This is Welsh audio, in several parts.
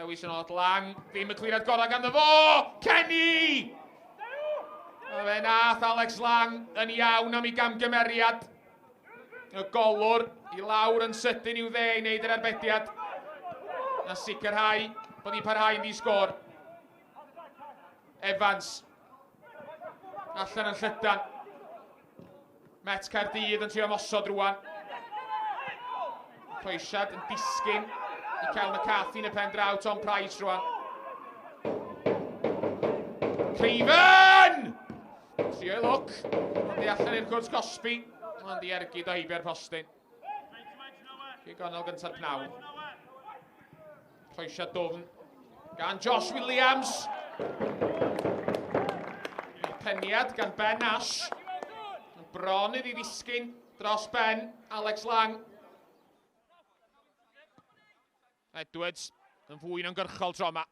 Lewis yn oed lang, ddim y cliriad gorau ganddo fo! Kenny! A fe nath Alex Lang yn iawn am ei gamgymeriad. Y golwr i lawr yn sydyn i'w dde i wneud yr arbediad. Na sicrhau bod ni'n parhau'n di-sgôr. Evans. Allan yn llydan. Met Caerdydd yn trio mosod rwan. Croesiad yn disgyn i cael McCarthy yn y pen draw Tom Price rwan. Craven! Trio ei lwc. Ond i allan i'r cwrs Gosby. Ond i ergyd o heibio'r postyn. Cei Connah gynta'r pnawn. Croesiad dwfn. Gan Josh Williams. Peniad gan Ben Ash. Bron iddi ddisgyn dros Ben. Alex Lang. Edwards yn fwy'n ymgyrchol tro yma.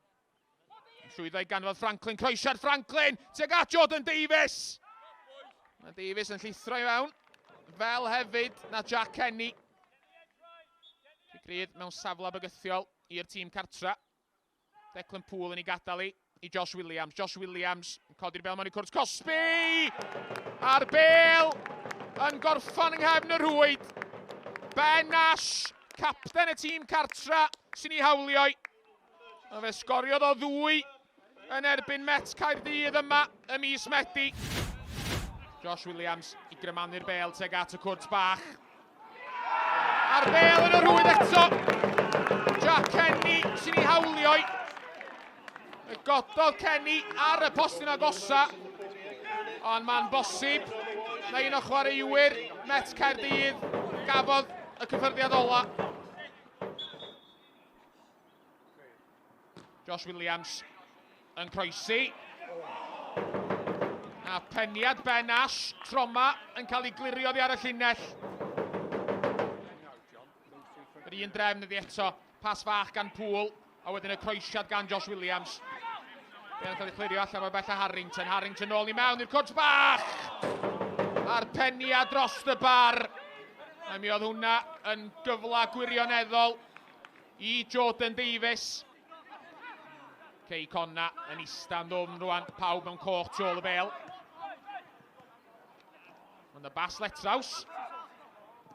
Llwyddo i ganfod Franklin. Croesiad Franklin. Tuag at Jordan Davies. Mae Davies yn llithro i fewn. Fel hefyd na Jack Kenny. Crydd mewn safle bygythiol i'r tîm cartra. Declan Poole yn ei gadael i Josh Williams. Josh Williams yn codi'r bel mewn i cwrs Cosby. A'r bel yn gorffan yng nghefn y rwyd. Ben Ash, capten y tîm cartra, sy'n ei hawlioi. A fe sgoriodd o ddwy yn erbyn Met Caerdydd yma ym mis Medi. Josh Williams i grymanu'r bel tuag at y cwrt bach. A'r bel yn y rwyd eto. Jack Kenny sy'n ei hawlioi. Y gododd Kenny ar y postyn agosa. Ond ma'n bosib na un o chwaraewyr Met Caerdydd gafodd y cyffyrddiad ola. Josh Williams yn croesi. A peniad Ben Ash, troma, yn cael ei glirio oddi ar y llinell. Yr un drefn ydi eto, pas fach gan Poole, a wedyn y croesiad gan Josh Williams. Be'n cael ei chlirio allan o bell a Harrington. Harrington nôl i mewn i'r cwrt bach! A'r peniad dros y bar. A mi oedd hwnna yn gyfla gwirioneddol i Jordan Davies. Cei Connah yn ista'n ddwfn rwan, pawb mewn coch tu ôl y bel. Ond y Bas Letraws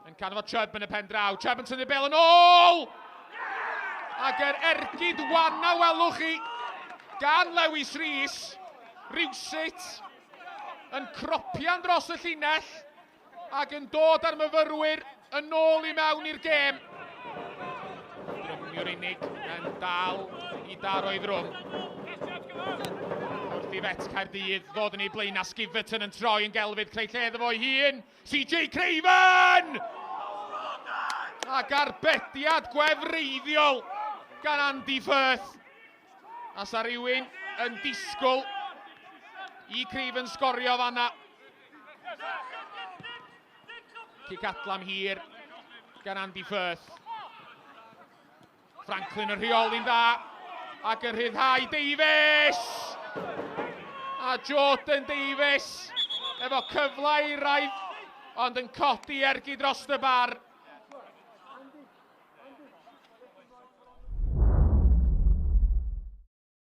yn canfo Chubb yn y pen draw. Chubb yn tynnu'r bel yn ôl! Ac yr ergyd wana welwch chi gan Lewis Rhys. Rywsut yn cropian dros y llinell ac yn dod ar myfyrwyr yn ôl i mewn i'r gêm. Drwmio'r unig yn dal i daro i ddrwm. Wrth i Met Caerdydd ddod yn ei blaen a Skiverton yn troi yn gelfydd creu lle iddo fo ei hun. CJ Craven! Ac arbediad gwefreiddiol gan Andy Firth. A sa rhywun yn disgwyl i Craven sgorio fanna. Cic atlam hir gan Andy Firth. Franklin yn rheoli'n dda, ac yn rhyddhau Davies! A Jordan Davies, efo cyfle i raidd, ond yn codi ergyd dros y bar.